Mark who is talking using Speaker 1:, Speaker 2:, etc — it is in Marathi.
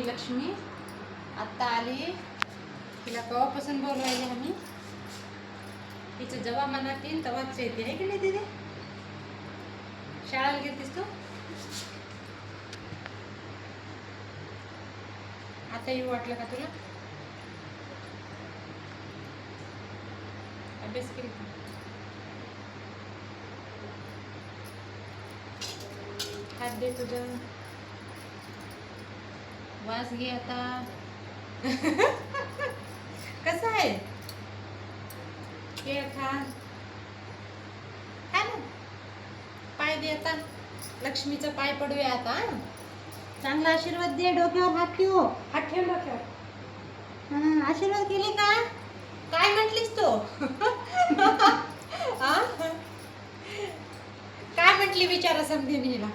Speaker 1: छोटी लक्ष्मी आत्ता आली. तिला केव्हापासून बोलवायला आम्ही. तिचं जेव्हा मनात येईल तेव्हाच येते आहे की नाही दीदी. शाळेला गेलतीस तू आता येऊ वाटलं का तुला. अभ्यास केली हात दे तुझं. वास घे आता. कसं आहे हे खा खा ना. पाय दे आता. लक्ष्मीचा पाय पडूया आता. चांगला आशीर्वाद दे. डोक्यावर हात ठेव. हात ठेव डोक्यावर. आशीर्वाद केले का. काय म्हटलीस तू. काय म्हटली विचारा समजेन हिला.